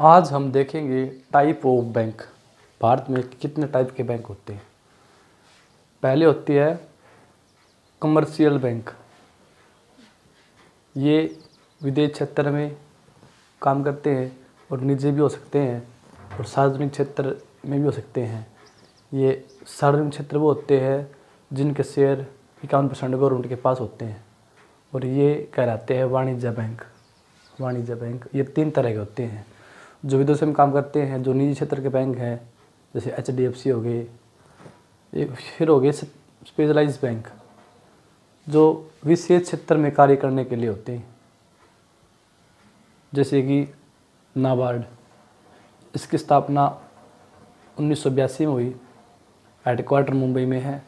आज हम देखेंगे टाइप ऑफ बैंक। भारत में कितने टाइप के बैंक होते हैं। पहले होती है कमर्शियल बैंक। ये विदेश क्षेत्र में काम करते हैं और निजी भी हो सकते हैं और सार्वजनिक क्षेत्र में भी हो सकते हैं। ये सार्वजनिक क्षेत्र वो होते हैं जिनके शेयर 51% गवर्नमेंट के पास होते हैं और ये कहलाते हैं वाणिज्य बैंक। वाणिज्य बैंक ये 3 तरह के होते हैं जो विदेशों में काम करते हैं। जो निजी क्षेत्र के बैंक हैं जैसे HDFC हो गए, फिर हो गए स्पेशलाइज्ड बैंक जो विशेष क्षेत्र में कार्य करने के लिए होते हैं, जैसे कि नाबार्ड। इसकी स्थापना 1982 में हुई, हेडक्वार्टर मुंबई में है।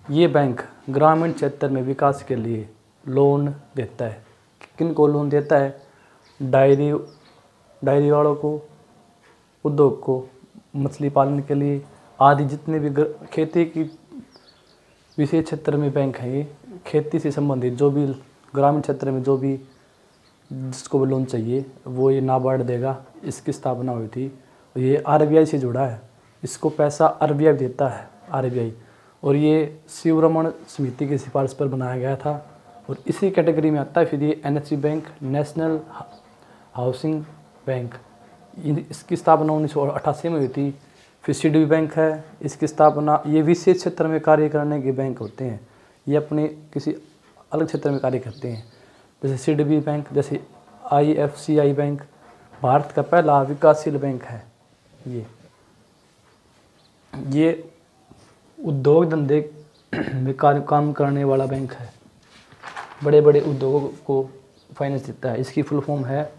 ये बैंक ग्रामीण क्षेत्र में विकास के लिए लोन देता है। किन को लोन देता है? डायरी वालों को, उद्योग को, मछली पालन के लिए आदि जितने भी खेती की विशेष क्षेत्र में बैंक हैं। ये खेती से संबंधित जो भी ग्रामीण क्षेत्र में जो भी जिसको भी लोन चाहिए वो ये नाबार्ड देगा। इसकी स्थापना हुई थी। ये RBI से जुड़ा है। इसको पैसा RBI देता है, RBI। और ये शिवरमण समिति की सिफारिश पर बनाया गया था। और इसी कैटेगरी में आता है फिर ये NHB bank, national housing bank. इसकी स्थापना 1988 में हुई थी। फिर CDB बैंक है। इसकी स्थापना, ये विशेष क्षेत्र में कार्य करने के बैंक होते हैं। ये अपने किसी अलग क्षेत्र में कार्य करते हैं। जैसे CDB बैंक, जैसे IFCI बैंक भारत का पहला विकासशील बैंक है। ये उद्योग धंधे में काम करने वाला बैंक है। बड़े बड़े उद्योगों को फाइनेंस देता है। इसकी फुल फॉर्म है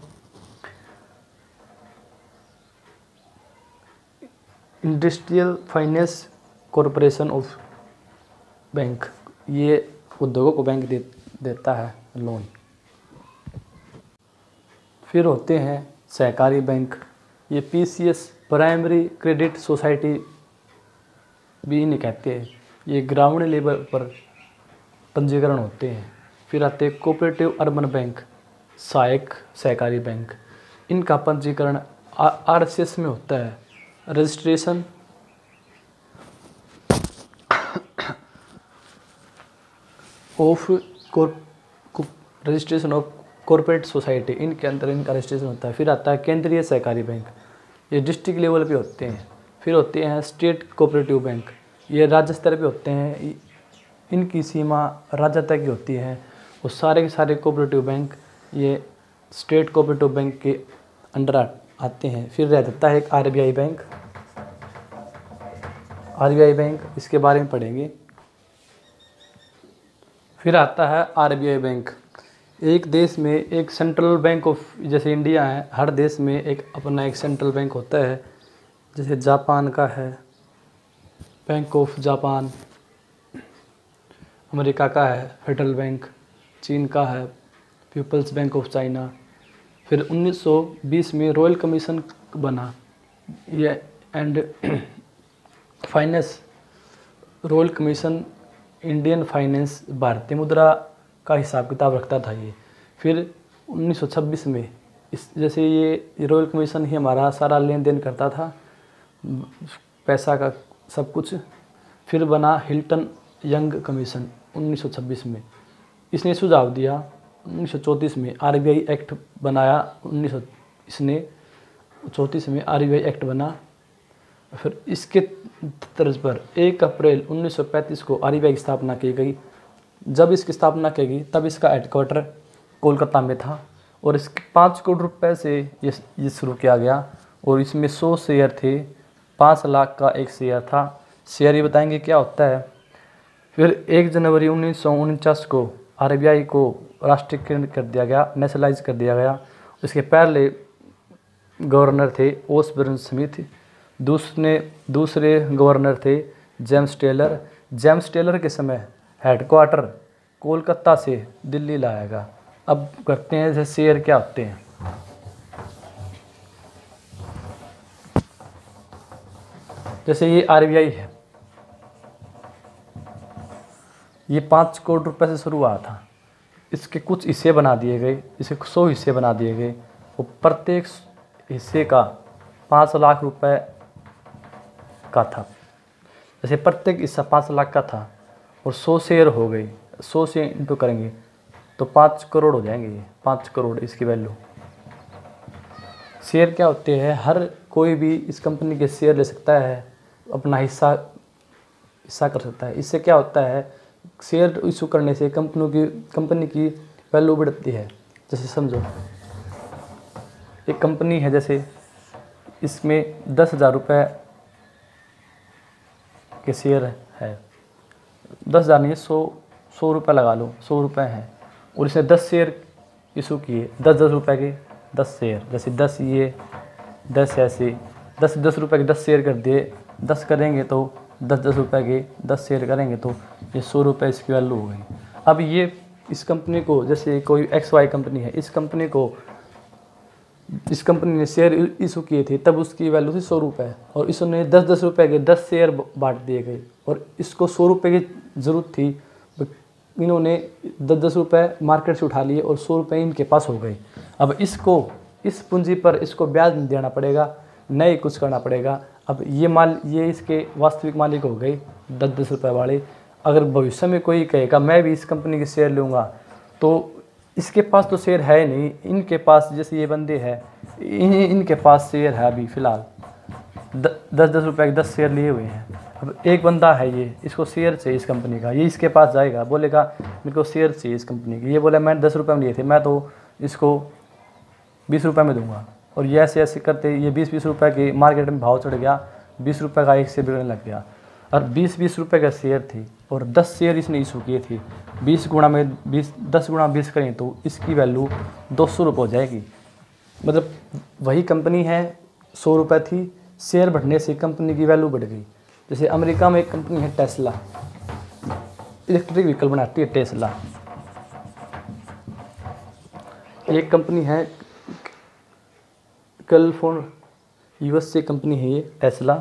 industrial finance corporation of bank. ये उद्योगों को बैंक देता है लोन। फिर होते हैं सहकारी बैंक। ये PCS प्राइमरी क्रेडिट सोसाइटी भी इन्हें कहते हैं। ये ग्रामीण लेवल पर पंजीकरण होते हैं। फिर आते हैं कोऑपरेटिव अर्बन बैंक, सहायक सहकारी बैंक। इनका पंजीकरण RSS में होता है। रजिस्ट्रेशन ऑफ कॉर्पोरेट सोसाइटी, इनके अंदर इनका रजिस्ट्रेशन होता है। फिर आता है केंद्रीय सहकारी बैंक। ये डिस्ट्रिक्ट लेवल पे होते हैं। फिर होते हैं स्टेट कोऑपरेटिव बैंक। ये राज्य स्तर पे होते हैं। इनकी सीमा राज्य तक की होती है। और सारे के सारे कोऑपरेटिव बैंक ये स्टेट कोऑपरेटिव बैंक के अंडर आते हैं। फिर रह जाता है एक RBI बैंक। RBI बैंक इसके बारे में पढ़ेंगे। फिर आता है RBI बैंक। एक देश में एक सेंट्रल बैंक ऑफ, जैसे इंडिया है, हर देश में एक अपना एक सेंट्रल बैंक होता है। जैसे जापान का है बैंक ऑफ जापान, अमेरिका का है फेडरल बैंक, चीन का है पीपल्स बैंक ऑफ चाइना। फिर 1920 में रॉयल कमीशन बना। ये and finance royal commission Indian finance, भारतीय मुद्रा का हिसाब किताब रखता था ये। फिर 1926 में जैसे ये रॉयल कमीशन ही हमारा सारा लेन देन करता था, पैसा का सब कुछ। फिर बना हिल्टन यंग कमीशन 1926 में। इसने सुझाव दिया 1934 में RBI एक्ट बनाया। इसने 34 में RBI एक्ट बना। फिर इसके तर्ज पर 1 अप्रैल 1935 को RBI की स्थापना की गई। जब इसकी स्थापना की गई तब इसका हेडक्वार्टर कोलकाता में था और इसके 5 करोड़ रुपए से ये शुरू किया गया। और इसमें 100 शेयर थे। 5 लाख का एक शेयर था। शेयर ये बताएंगे क्या होता है। फिर 1 जनवरी 1949 को RBI को राष्ट्रीयकरण कर दिया गया, नेशनलाइज कर दिया गया। इसके पहले गवर्नर थे ओसबोर्न स्मिथ। दूसरे गवर्नर थे जेम्स टेलर। जेम्स टेलर के समय हेडक्वार्टर कोलकाता से दिल्ली लाया गया। अब करते हैं जैसे शेयर क्या होते हैं। जैसे ये RBI है, ये 5 करोड़ रुपए से शुरू हुआ था। इसके कुछ हिस्से बना दिए गए, इसे 100 हिस्से बना दिए गए और प्रत्येक हिस्से का 5 लाख रुपए का था, जैसे प्रत्येक हिस्सा 5 लाख का था और 100 शेयर हो गई, 100 से इंटू करेंगे तो 5 करोड़ हो जाएंगे, ये 5 करोड़ इसकी वैल्यू। शेयर क्या होते हैं, हर कोई भी इस कंपनी के शेयर ले सकता है, अपना हिस्सा कर सकता है। इससे क्या होता है, शेयर इशू करने से कंपनी की वैल्यू बढ़ती है। जैसे समझो एक कंपनी है, जैसे इसमें 10,000 रुपये के शेयर है, 10,000 नहीं, 100 रुपये लगा लो, 100 रुपये हैं और इसने 10 शेयर इशू किए, 10 रुपये के 10 शेयर, जैसे 10 ये 10 ऐसे 10 रुपये के 10 शेयर कर दिए, 10 करेंगे तो 10 रुपये के 10 शेयर करेंगे तो ये 100 रुपये इसकी वैल्यू हो गई। अब ये इस कंपनी को, जैसे कोई XY कंपनी है, इस कंपनी ने शेयर इशू किए थे, तब उसकी वैल्यू थी 100 रुपये और इसने 10 रुपये के 10 शेयर बांट दिए गए और इसको 100 रुपये की ज़रूरत थी, इन्होंने 10 रुपये मार्केट से उठा लिए और 100 रुपये इनके पास हो गए। अब इस पूंजी पर इसको ब्याज देना पड़ेगा, नए कुछ करना पड़ेगा। अब ये इसके वास्तविक मालिक हो गए 10 रुपये वाले। अगर भविष्य में कोई कहेगा मैं भी इस कंपनी के शेयर लूँगा, तो इसके पास तो शेयर है नहीं, इनके पास, जैसे ये बंदे हैं, इनके पास शेयर है अभी फ़िलहाल 10 रुपये के 10 शेयर लिए हुए हैं। अब एक बंदा है, ये इसको शेयर चाहिए इस कंपनी का, ये इसके पास जाएगा, बोलेगा मेरे को शेयर चाहिए इस कंपनी की, ये बोला मैं 10 रुपये में लिए थे, मैं तो इसको 20 रुपये में दूंगा, और ये ऐसे करते ये 20 रुपये के मार्केट में भाव चढ़ गया, 20 रुपये का एक शेयर बिकने लग गया। और 20 रुपये का शेयर थी और 10 शेयर इसने इशू किए थे, 10 गुणा 20 करें तो इसकी वैल्यू 200 रुपये हो जाएगी। मतलब वही कंपनी है, 100 रुपये थी, शेयर बढ़ने से कंपनी की वैल्यू बढ़ गई। जैसे अमेरिका में एक कंपनी है टेस्ला, इलेक्ट्रिक व्हीकल बनाती है टेस्ला। एक कंपनी है कैलिफोर्निया US से कंपनी है ये टेस्ला,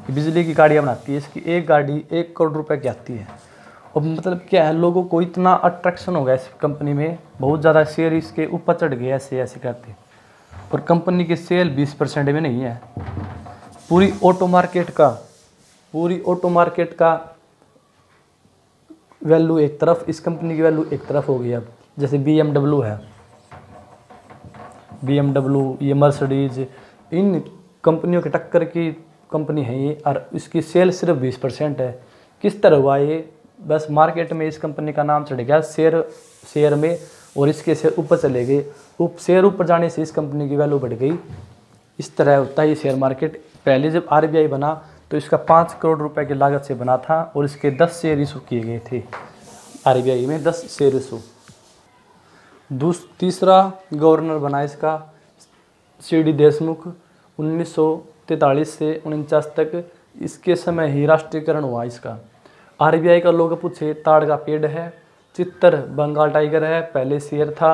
बिजली की गाड़ियाँ बनाती है। इसकी एक गाड़ी 1 करोड़ रुपए की आती है। और मतलब क्या है, लोगों को इतना अट्रैक्शन हो गया इस कंपनी में, बहुत ज़्यादा शेयर इसके ऊपर चढ़ गए, ऐसे करते। और कंपनी की सेल 20% में नहीं है। पूरी ऑटो मार्केट का वैल्यू एक तरफ, इस कंपनी की वैल्यू एक तरफ हो गई। अब जैसे BMW है, BMW, ये मर्सिडीज, इन कंपनियों के टक्कर की कंपनी है ये, और इसकी सेल सिर्फ 20% है। किस तरह हुआ ये, बस मार्केट में इस कंपनी का नाम चढ़ गया शेयर में, और इसके शेयर ऊपर चले गए। शेयर ऊपर जाने से इस कंपनी की वैल्यू बढ़ गई। इस तरह होता है ये शेयर मार्केट। पहले जब RBI बना तो इसका 5 करोड़ रुपए की लागत से बना था, और इसके 10 शेयर इशू किए गए थे RBI में, 10 शेयर इशू। तीसरा गवर्नर बना इसका CD देशमुख, 1943 से 1949 तक। इसके समय ही राष्ट्रीयकरण हुआ इसका। RBI का लोगो पूछे, ताड़ का पेड़ है, चित्तर बंगाल टाइगर है, पहले शेर था।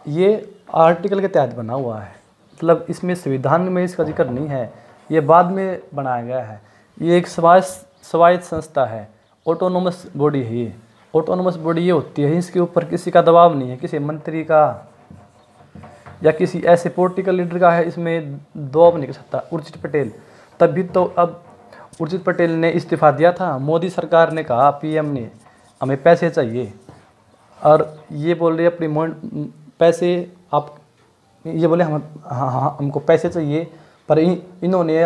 ये आर्टिकल के तहत बना हुआ है, मतलब इसमें संविधान में इसका जिक्र नहीं है, ये बाद में बनाया गया है। ये एक स्वायत्त संस्था है, ऑटोनोमस बॉडी है ये। ऑटोनोमस बॉडी ये होती है, इसके ऊपर किसी का दबाव नहीं है, किसी मंत्री का या किसी ऐसे पॉलिटिकल लीडर का है, इसमें दबाव नहीं कर सकता। उर्जित पटेल, तभी तो अब उर्जित पटेल ने इस्तीफा दिया था। मोदी सरकार ने कहा, PM ने, हमें पैसे चाहिए, और ये बोल रहे अपनी पैसे आप, ये बोले हमको पैसे चाहिए, पर इन्होंने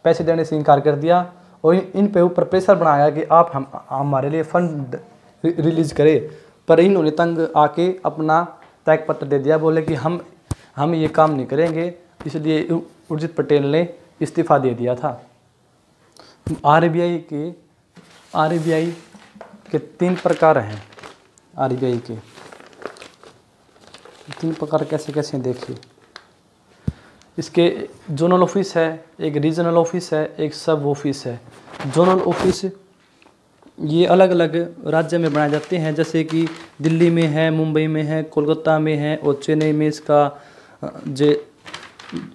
पैसे देने से इनकार कर दिया, और इन पे ऊपर प्रेशर बनाया कि आप हमारे लिए फंड रिलीज करें। पर इन्होंने तंग आके अपना त्याग पत्र दे दिया, बोले कि हम ये काम नहीं करेंगे, इसलिए उर्जित पटेल ने इस्तीफा दे दिया था। RBI के 3 प्रकार हैं। RBI के 3 प्रकार कैसे देखिए। इसके जोनल ऑफिस है, एक रीजनल ऑफिस है, एक सब ऑफिस है। जोनल ऑफिस ये अलग अलग राज्य में बनाए जाते हैं, जैसे कि दिल्ली में है, मुंबई में है, कोलकाता में है, और चेन्नई में इसका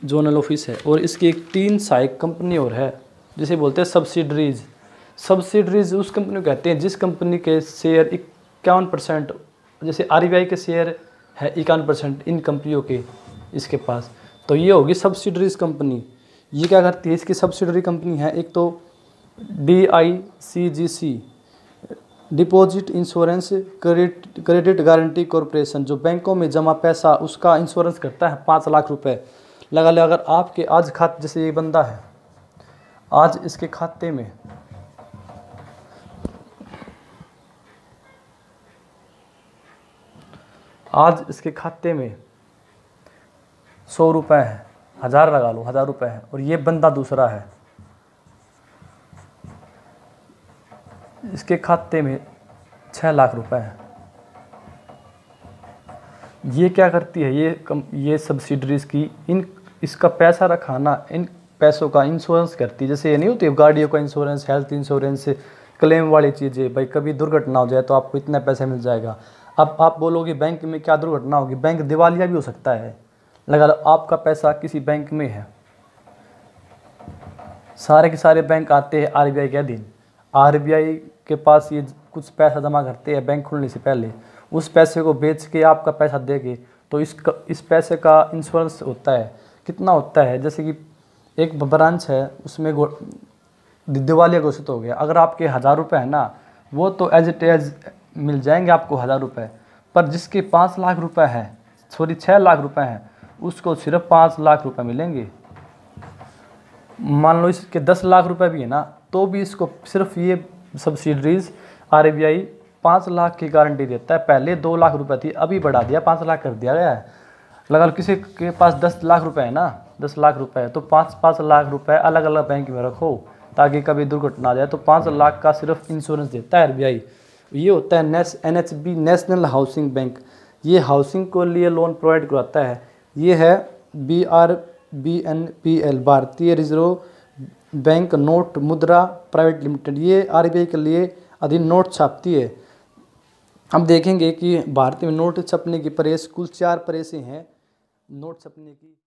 जोनल ऑफिस है। और इसकी एक 3 सहायक कंपनी और है, जिसे बोलते हैं सब्सिडरीज। सब्सिडरीज उस कंपनी को कहते हैं जिस कंपनी के शेयर 51%, जैसे RBI के शेयर है 51% इन कंपनियों के इसके पास, तो ये होगी सब्सिडरीज कंपनी। ये क्या करती है, इसकी सब्सिडरी कंपनी है, एक तो DICGC, deposit insurance credit guarantee corporation, जो बैंकों में जमा पैसा उसका इंश्योरेंस करता है 5 लाख रुपए। लगा ले अगर आपके आज खाते, जैसे ये बंदा है, आज इसके खाते में आज इसके खाते में 100 रुपये है, 1000 लगा लो, 1000 रुपये है, और ये बंदा दूसरा है, इसके खाते में 6 लाख रुपए है। ये क्या करती है, ये सब्सिडरीज की इसका पैसा रखाना, इन पैसों का इंश्योरेंस करती है। जैसे ये नहीं होती गाड़ियों का इंश्योरेंस, हेल्थ इंश्योरेंस, क्लेम वाली चीज़ें, भाई कभी दुर्घटना हो जाए तो आपको इतना पैसा मिल जाएगा। अब आप बोलोगे बैंक में क्या दुर्घटना होगी, बैंक दिवालिया भी हो सकता है। लगा लो आपका पैसा किसी बैंक में है, सारे के सारे बैंक आते हैं RBI के अधीन, RBI के पास ये कुछ पैसा जमा करते हैं बैंक खुलने से पहले, उस पैसे को बेच के आपका पैसा देंगे, तो इस पैसे का इंश्योरेंस होता है। कितना होता है, जैसे कि एक ब्रांच है उसमें दिवालिया घोषित हो गया, अगर आपके 1000 रुपये है ना, वो तो एज इट एज मिल जाएंगे आपको 1000 रुपये, पर जिसके 5 लाख रुपए है, सॉरी 6 लाख रुपए हैं, उसको सिर्फ 5 लाख रुपए मिलेंगे। मान लो इसके 10 लाख रुपए भी है ना, तो भी इसको सिर्फ ये सब्सिडरीज RBI 5 लाख की गारंटी देता है। पहले 2 लाख रुपए थी, अभी बढ़ा दिया 5 लाख कर दिया गया है। लगा लो किसी के पास 10 लाख रुपए है ना, 10 लाख रुपए है, तो 5-5 लाख रुपए अलग अलग बैंक में रखो, ताकि कभी दुर्घटना आ जाए तो 5 लाख का सिर्फ इंश्योरेंस देता है RBI। ये होता है NHB, नेशनल हाउसिंग बैंक, ये हाउसिंग को लिए लोन प्रोवाइड करवाता है। ये है BRBNPL, भारतीय रिजर्व बैंक नोट मुद्रा प्राइवेट लिमिटेड, ये RBI के लिए अधीन नोट छापती है। हम देखेंगे कि भारत में नोट छपने की प्रेस कुल 4 प्रेसें हैं नोट छपने की।